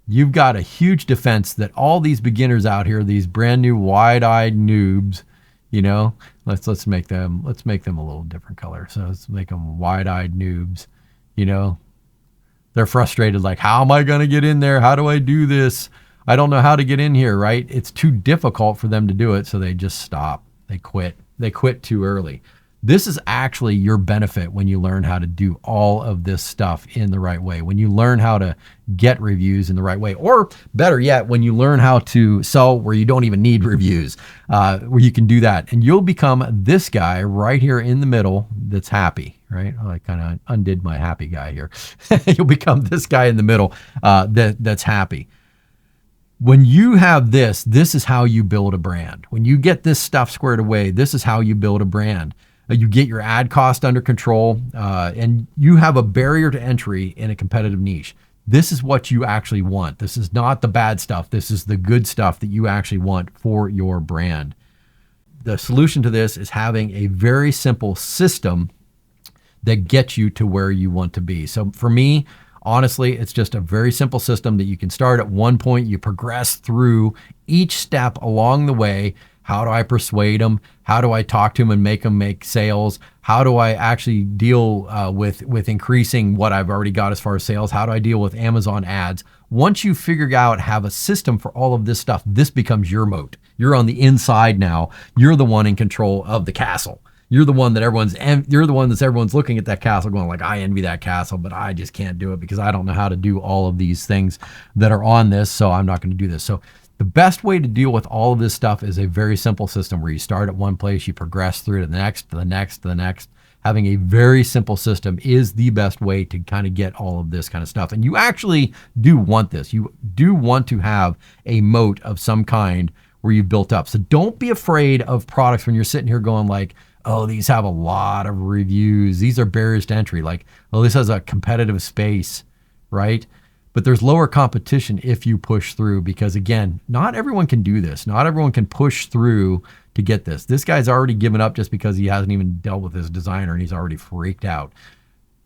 Speaker 1: You've got a huge defense that all these beginners out here, these brand new wide-eyed noobs, you know, let's make them a little different color. So let's make them wide-eyed noobs, you know. They're frustrated, like, how am I going to get in there? How do I do this? I don't know how to get in here, right? It's too difficult for them to do it, so they just stop. They quit. They quit too early. This is actually your benefit when you learn how to do all of this stuff in the right way, when you learn how to get reviews in the right way, or better yet, when you learn how to sell where you don't even need reviews, where you can do that. And you'll become this guy right here in the middle that's happy, right? Oh, I kind of undid my happy guy here. You'll become this guy in the middle that's happy. When you have this is how you build a brand. When you get this stuff squared away, this is how you build a brand. You get your ad cost under control, and you have a barrier to entry in a competitive niche. This is what you actually want. This is not the bad stuff. This is the good stuff that you actually want for your brand. The solution to this is having a very simple system that gets you to where you want to be. So for me, honestly, it's just a very simple system that you can start at one point. You progress through each step along the way. How do I persuade them? How do I talk to them and make them make sales? How do I actually deal with increasing what I've already got as far as sales? How do I deal with Amazon ads? Once you figure out, have a system for all of this stuff, this becomes your moat. You're on the inside now. You're the one in control of the castle. You're the one that everyone's looking at that castle going like, I envy that castle, but I just can't do it because I don't know how to do all of these things that are on this, so I'm not going to do this. So the best way to deal with all of this stuff is a very simple system where you start at one place, you progress through to the next, to the next, to the next. Having a very simple system is the best way to kind of get all of this kind of stuff. And you actually do want this. You do want to have a moat of some kind where you've built up. So don't be afraid of products when you're sitting here going like, oh, these have a lot of reviews. These are barriers to entry. Like, oh, this has a competitive space, right? But there's lower competition if you push through because, again, not everyone can do this. Not everyone can push through to get this. This guy's already given up just because he hasn't even dealt with his designer and he's already freaked out.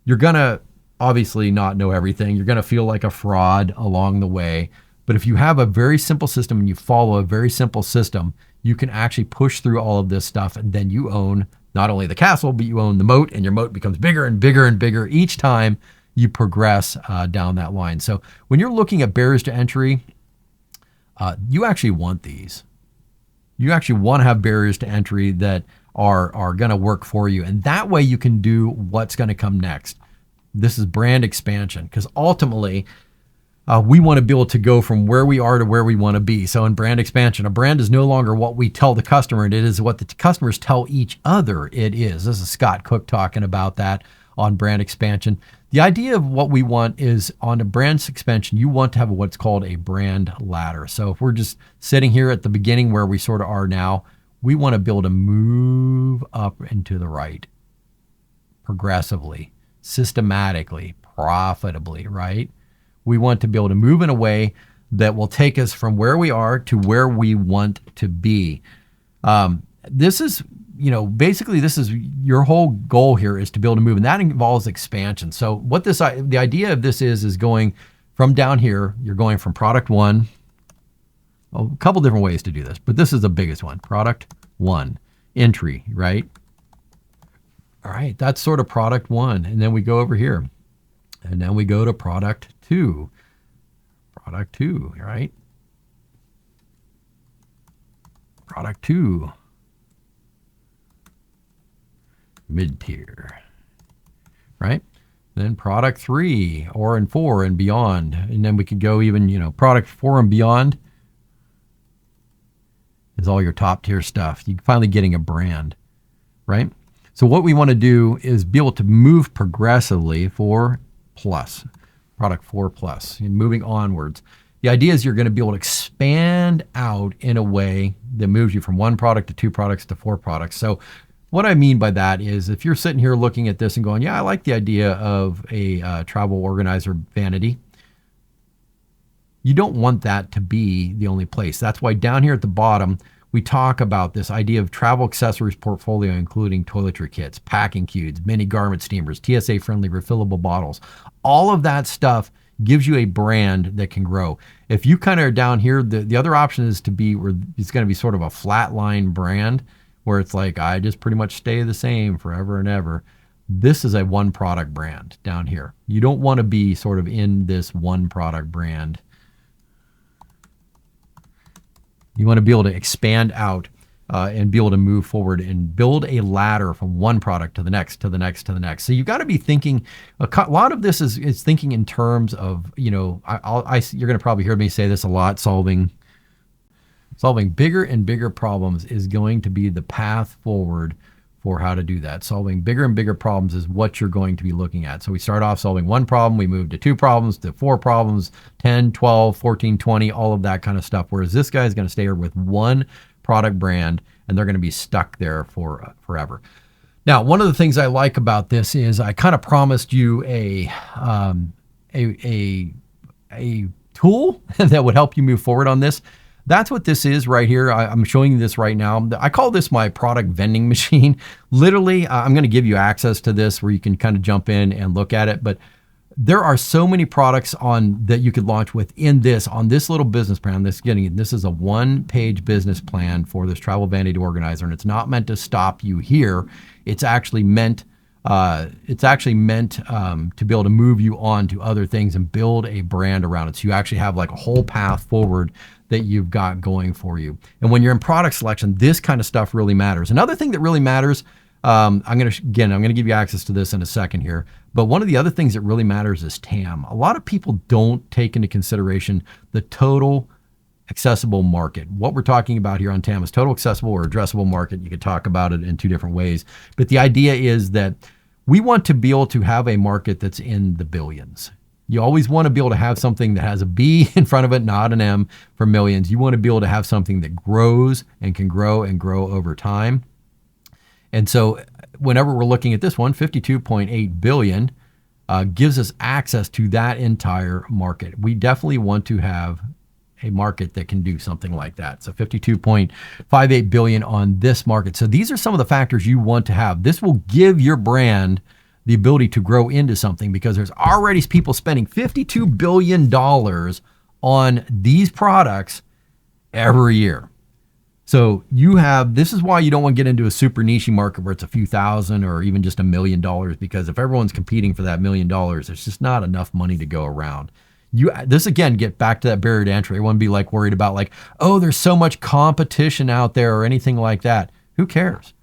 Speaker 1: You're going to obviously not know everything. You're going to feel like a fraud along the way. But if you have a very simple system and you follow a very simple system, you can actually push through all of this stuff, and then you own not only the castle, but you own the moat, and your moat becomes bigger and bigger and bigger each time you progress down that line. So when you're looking at barriers to entry, you actually want these. You actually want to have barriers to entry that are going to work for you, and that way you can do what's going to come next. This is brand expansion, because ultimately, we want to be able to go from where we are to where we want to be. So in brand expansion, a brand is no longer what we tell the customer it is, what the customers tell each other it is. This is Scott Cook talking about that on brand expansion. The idea of what we want is on a brand expansion, you want to have what's called a brand ladder. So if we're just sitting here at the beginning where we sort of are now, we want to be able to move up and to the right progressively, systematically, profitably, right? We want to be able to move in a way that will take us from where we are to where we want to be. This is, basically this is your whole goal here is to be able to move, and that involves expansion. So the idea of this is going from down here, you're going from product one, a couple different ways to do this, but this is the biggest one, product one, entry, right? All right, that's sort of product one. And then we go over here. And then we go to product two, right? Product 2, mid-tier, right? Then product 3 or and 4 and beyond. And then we could go even, product 4 and beyond is all your top tier stuff. You're finally getting a brand, right? So what we want to do is be able to move progressively for plus, product 4 plus, and moving onwards. The idea is you're going to be able to expand out in a way that moves you from 1 product to 2 products to 4 products. So what I mean by that is if you're sitting here looking at this and going, yeah, I like the idea of a travel organizer vanity, you don't want that to be the only place. That's why down here at the bottom, we talk about this idea of travel accessories portfolio, including toiletry kits, packing cubes, mini garment steamers, TSA-friendly refillable bottles. All of that stuff gives you a brand that can grow. If you kind of are down here, the other option is to be where it's going to be sort of a flatline brand where it's like, I just pretty much stay the same forever and ever. This is a 1 product brand down here. You don't want to be sort of in this 1 product brand. You want to be able to expand out and be able to move forward and build a ladder from 1 product to the next, to the next, to the next. So you've got to be thinking, a lot of this is thinking in terms of, you're going to probably hear me say this a lot, solving bigger and bigger problems is going to be the path forward for how to do that. Solving bigger and bigger problems is what you're going to be looking at. So we start off solving 1 problem, we move to 2 problems, to 4 problems, 10, 12, 14, 20, all of that kind of stuff. Whereas this guy is going to stay here with 1 product brand and they're going to be stuck there for forever. Now, one of the things I like about this is I kind of promised you a tool that would help you move forward on this. That's what this is right here. I'm showing you this right now. I call this my product vending machine. Literally, I'm going to give you access to this where you can kind of jump in and look at it. But there are so many products that you could launch within this, on this little business plan. This is a 1-page business plan for this travel vanity organizer, and it's not meant to stop you here. It's actually meant to be able to move you on to other things and build a brand around it. So you actually have like a whole path forward that you've got going for you. And when you're in product selection, this kind of stuff really matters. Another thing that really matters, I'm going to give you access to this in a second here, but one of the other things that really matters is TAM. A lot of people don't take into consideration the total accessible market. What we're talking about here on TAM is total accessible or addressable market. You could talk about it in 2 different ways, but the idea is that we want to be able to have a market that's in the billions. You always want to be able to have something that has a B in front of it, not an M for millions. You want to be able to have something that grows and can grow and grow over time. And so whenever we're looking at this one, 52.8 billion gives us access to that entire market. We definitely want to have a market that can do something like that. So 52.58 billion on this market. So these are some of the factors you want to have. This will give your brand the ability to grow into something because there's already people spending $52 billion on these products every year. So this is why you don't want to get into a super niche market where it's a few thousand or even just $1 million, because if everyone's competing for that $1 million, there's just not enough money to go around. This again, get back to that barrier to entry. Everyone be like worried about like, oh, there's so much competition out there or anything like that. Who cares?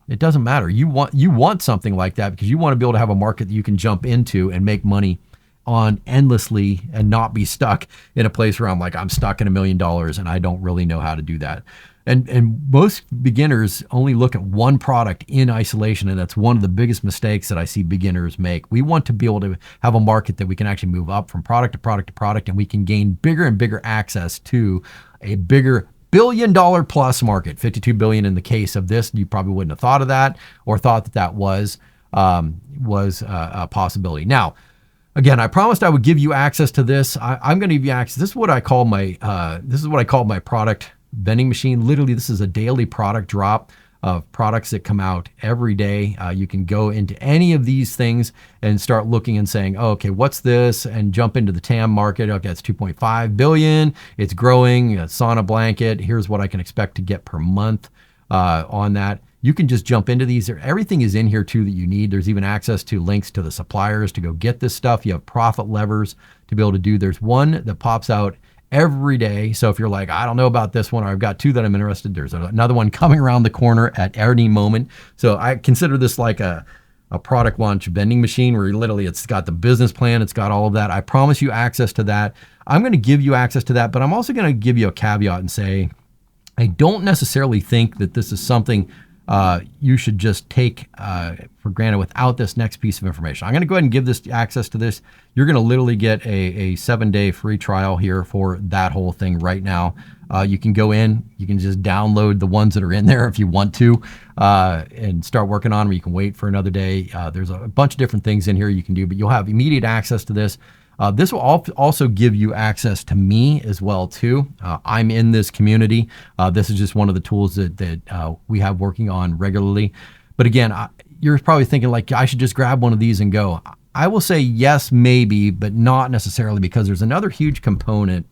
Speaker 1: It doesn't matter. You want something like that because you want to be able to have a market that you can jump into and make money on endlessly and not be stuck in a place where I'm stuck in $1 million and I don't really know how to do that. And most beginners only look at 1 product in isolation, and that's one of the biggest mistakes that I see beginners make. We want to be able to have a market that we can actually move up from product to product to product, and we can gain bigger and bigger access to a bigger $1 billion plus market. 52 billion in the case of this. You probably wouldn't have thought of that or thought that was a possibility. Now, again, I promised I would give you access to this. I'm going to give you access. This is what I call my product vending machine. Literally, this is a daily product drop of products that come out every day. You can go into any of these things and start looking and saying, oh, okay, what's this? And jump into the TAM market. Okay, it's 2.5 billion. It's growing. A sauna blanket. Here's what I can expect to get per month on that. You can just jump into these. Everything is in here too that you need. There's even access to links to the suppliers to go get this stuff. You have profit levers to be able to do. There's one that pops out every day. So if you're like, I don't know about this one, or I've got two that I'm interested, there's another one coming around the corner at any moment. So I consider this like a product launch vending machine where literally it's got the business plan, it's got all of that. I promise you access to that. I'm going to give you access to that, but I'm also going to give you a caveat and say, I don't necessarily think that this is something you should just take for granted without this next piece of information. I'm going to go ahead and give this access to this. You're going to literally get a 7-day free trial here for that whole thing right now. You can go in, you can just download the ones that are in there if you want to and start working on them. You can wait for another day. There's a bunch of different things in here you can do, but you'll have immediate access to this. This will also give you access to me as well too. I'm in this community. This is just one of the tools that we have working on regularly. But again, you're probably thinking like, I should just grab one of these and go. I will say yes, maybe, but not necessarily, because there's another huge component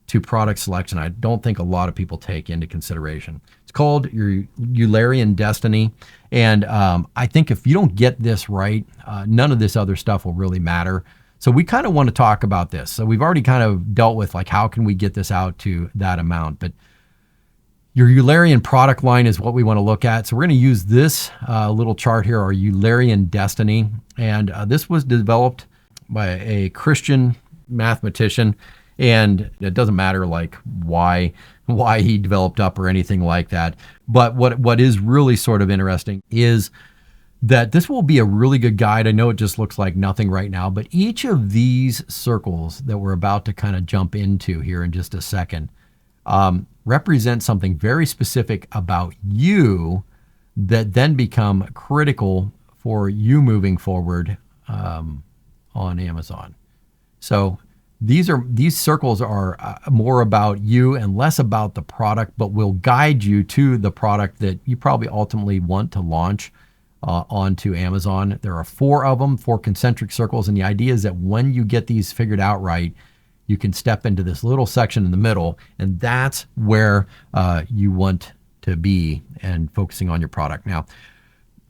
Speaker 1: to product selection I don't think a lot of people take into consideration. It's called your Eulerian destiny. And I think if you don't get this right, none of this other stuff will really matter. So we kind of want to talk about this. So we've already kind of dealt with like, how can we get this out to that amount? But your Eulerian product line is what we want to look at. So we're going to use this little chart here, our Eulerian destiny. And this was developed by a Christian mathematician. And it doesn't matter like why he developed up or anything like that. But what is really sort of interesting is that this will be a really good guide. I know it just looks like nothing right now, but each of these circles that we're about to kind of jump into here in just a second represent something very specific about you that then become critical for you moving forward on Amazon. So these circles are more about you and less about the product, but will guide you to the product that you probably ultimately want to launch onto Amazon. There are 4 of them, 4 concentric circles. And the idea is that when you get these figured out right, you can step into this little section in the middle, and that's where you want to be and focusing on your product. Now,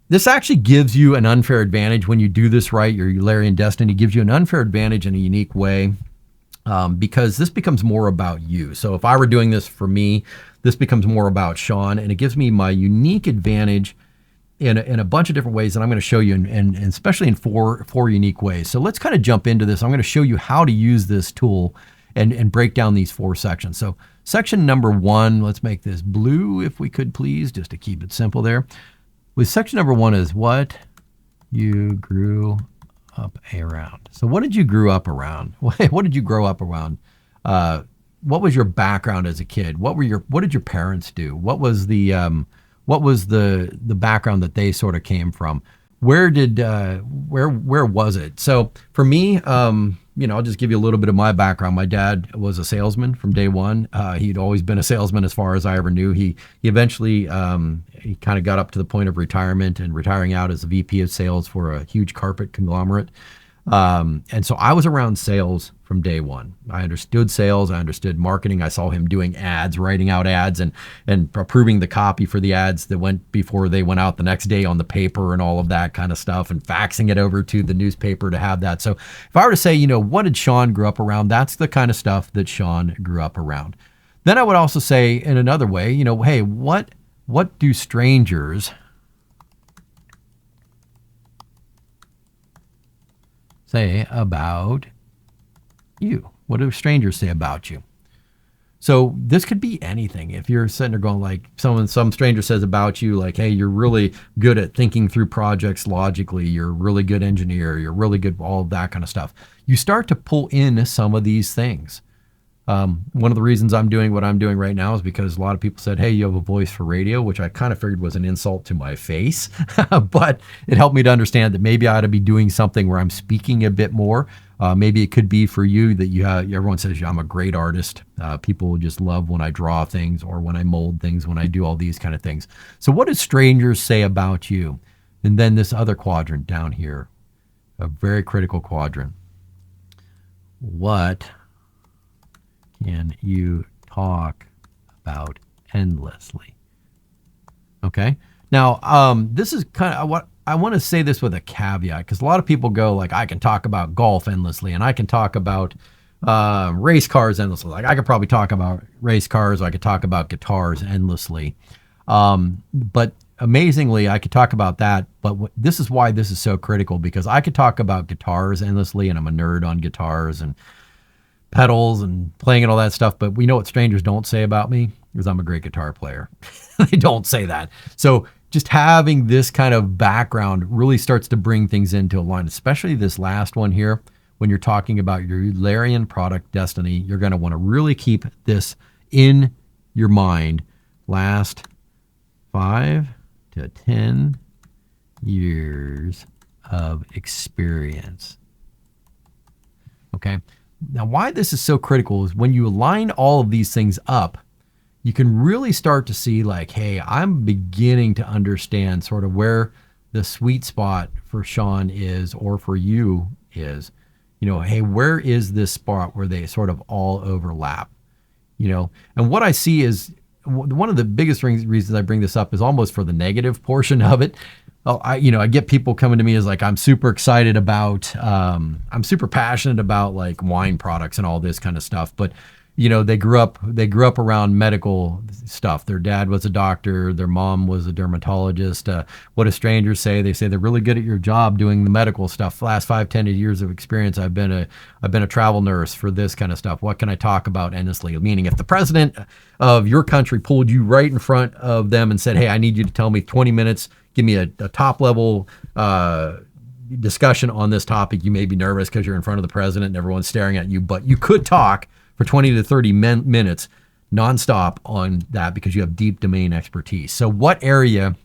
Speaker 1: this actually gives you an unfair advantage when you do this right. Your Eulerian destiny gives you an unfair advantage in a unique way because this becomes more about you. So if I were doing this for me, this becomes more about Sean, and it gives me my unique advantage in a bunch of different ways that I'm going to show you, and especially in four unique ways. So let's kind of jump into this. I'm going to show you how to use this tool and break down these 4 sections. So section number 1, let's make this blue if we could please, just to keep it simple there. With section number 1 is what you grew up around. So what did you grow up around? What did you grow up around? What was your background as a kid? What did your parents do? What was the background that they sort of came from? Where was it? So for me, I'll just give you a little bit of my background. My dad was a salesman from day one. He'd always been a salesman as far as I ever knew. He eventually, he kind of got up to the point of retirement and retiring out as a VP of sales for a huge carpet conglomerate. And so I was around sales from day one. I understood sales. I understood marketing. I saw him doing ads, writing out ads and approving the copy for the ads that went before they went out the next day on the paper and all of that kind of stuff, and faxing it over to the newspaper to have that. So if I were to say, what did Sean grow up around? That's the kind of stuff that Sean grew up around. Then I would also say in another way, hey, what do strangers say about you? What do strangers say about you? So this could be anything. If you're sitting there going like, some stranger says about you, like, hey, you're really good at thinking through projects logically. You're a really good engineer. You're really good, all of that kind of stuff. You start to pull in some of these things. One of the reasons I'm doing what I'm doing right now is because a lot of people said, hey, you have a voice for radio, which I kind of figured was an insult to my face, but it helped me to understand that maybe I ought to be doing something where I'm speaking a bit more. Maybe it could be for you that everyone says I'm a great artist. People just love when I draw things or when I mold things, when I do all these kind of things. So what do strangers say about you? And then this other quadrant down here, a very critical quadrant. What can you talk about endlessly? Okay. Now, this is kind of what I want to say this with a caveat, because a lot of people go like, I can talk about golf endlessly, and I can talk about race cars endlessly. Like I could probably talk about race cars, or I could talk about guitars endlessly. But amazingly, I could talk about that. But this is why this is so critical, because I could talk about guitars endlessly, and I'm a nerd on guitars and pedals and playing and all that stuff. But we know what strangers don't say about me is I'm a great guitar player. They don't say that. So just having this kind of background really starts to bring things into a line, especially this last one here. When you're talking about your Eulerian product destiny, you're going to want to really keep this in your mind. Last 5 to 10 years of experience. Okay. Now, why this is so critical is when you align all of these things up, you can really start to see like, hey, I'm beginning to understand sort of where the sweet spot for Sean is, or for you is. You know, hey, where is this spot where they sort of all overlap? You know, and what I see is one of the biggest reasons I bring this up is almost for the negative portion of it. I get people coming to me as like, I'm super excited about, I'm super passionate about like wine products and all this kind of stuff. But, you know, they grew up around medical stuff. Their dad was a doctor. Their mom was a dermatologist. What do strangers say? They say they're really good at your job doing the medical stuff. Last 5-10 years of experience, I've been a travel nurse for this kind of stuff. What can I talk about endlessly? Meaning, if the president of your country pulled you right in front of them and said, hey, I need you to tell me 20 minutes, give me a top level discussion on this topic, you may be nervous because you're in front of the president and everyone's staring at you, but you could talk for 20 to 30 minutes nonstop on that because you have deep domain expertise. So what area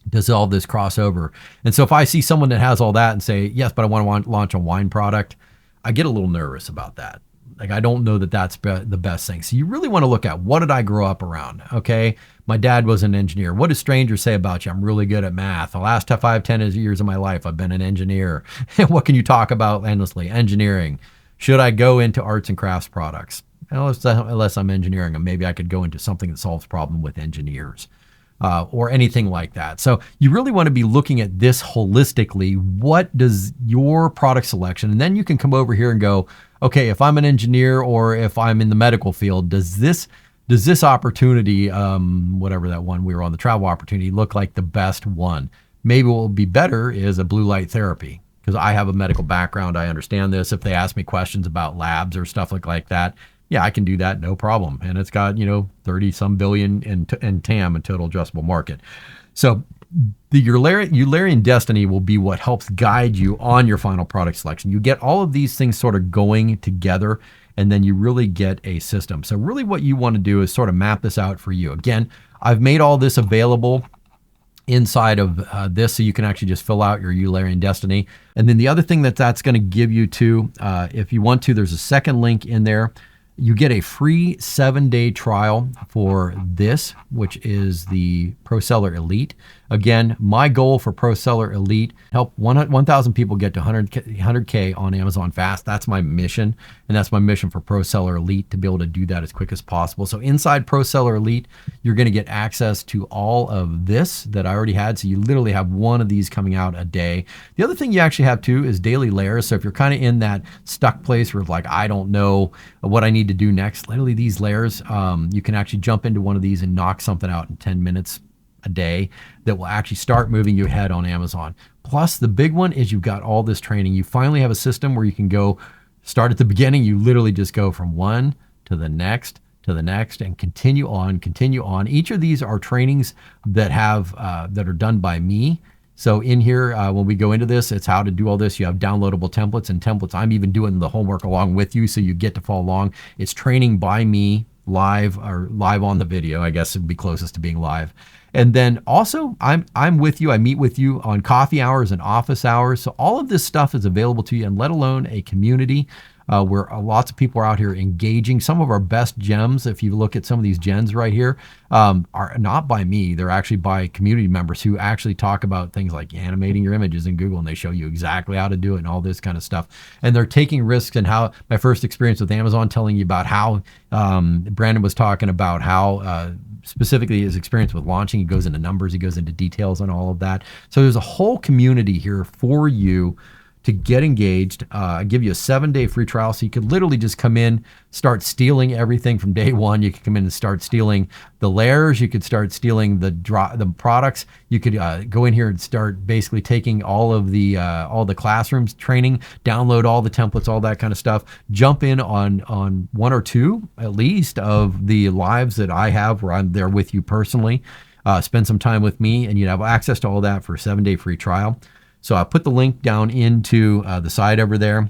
Speaker 1: does all this cross over? And so if I see someone that has all that and say, yes, but I want to launch a wine product, I get a little nervous about that. Like, I don't know that that's the best thing. So you really want to look at, what did I grow up around? Okay. My dad was an engineer. What do strangers say about you? I'm really good at math. The last 5-10 years of my life, I've been an engineer. What can you talk about endlessly? Engineering. Should I go into arts and crafts products? Unless I'm engineering them, maybe I could go into something that solves problem with engineers, or anything like that. So you really want to be looking at this holistically. What does your product selection, and then you can come over here and go, okay, if I'm an engineer or if I'm in the medical field, does this opportunity, whatever that one we were on, the travel opportunity, look like the best one? Maybe what will be better is a blue light therapy, because I have a medical background. I understand this. If they ask me questions about labs or stuff like that, yeah, I can do that, no problem. And it's got, 30 some billion in TAM, in total addressable market. So the Eulerian destiny will be what helps guide you on your final product selection. You get all of these things sort of going together, and then you really get a system. So really what you want to do is sort of map this out for you. Again, I've made all this available inside of this, so you can actually just fill out your Eulerian destiny. And then the other thing that's going to give you too, if you want to, there's a second link in there. You get a free 7-day trial for this, which is the Pro Seller Elite. Again, my goal for Pro Seller Elite, help 1,000 people get to 100K on Amazon fast. That's my mission. And that's my mission for Pro Seller Elite, to be able to do that as quick as possible. So inside Pro Seller Elite, you're going to get access to all of this that I already had. So you literally have one of these coming out a day. The other thing you actually have too is daily layers. So if you're kind of in that stuck place where like, I don't know what I need to do next, literally these layers, you can actually jump into one of these and knock something out in 10 minutes a day that will actually start moving you ahead on Amazon. Plus, the big one is you've got all this training. You finally have a system where you can go start at the beginning. You literally just go from one to the next and continue on. Each of these are trainings that are done by me. So in here, when we go into this, it's how to do all this. You have downloadable templates and templates. I'm even doing the homework along with you, so you get to follow along. It's training by me live on the video. I guess it'd be closest to being live. And then also I'm with you. I meet with you on coffee hours and office hours. So all of this stuff is available to you, and let alone a community where lots of people are out here engaging. Some of our best gems, if you look at some of these gems right here, are not by me. They're actually by community members who actually talk about things like animating your images in Google, and they show you exactly how to do it and all this kind of stuff. And they're taking risks. And how my first experience with Amazon, telling you about how Brandon was talking about how specifically his experience with launching. He goes into numbers, he goes into details on all of that. So there's a whole community here for you to get engaged. I give you a 7-day free trial, so you could literally just come in, start stealing everything from day one. You could come in and start stealing the layers. You could start stealing the products. You could go in here and start basically taking all the classrooms training, download all the templates, all that kind of stuff. Jump in on 1 or 2 at least of the lives that I have where I'm there with you personally. Spend some time with me, and you'd have access to all that for a 7-day free trial. So I put the link down into the side over there,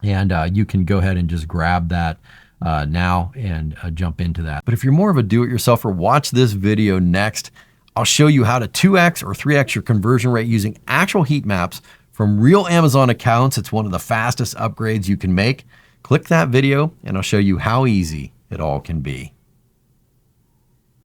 Speaker 1: and you can go ahead and just grab that now and jump into that. But if you're more of a do-it-yourselfer, watch this video next. I'll show you how to 2x or 3x your conversion rate using actual heat maps from real Amazon accounts. It's one of the fastest upgrades you can make. Click that video, and I'll show you how easy it all can be.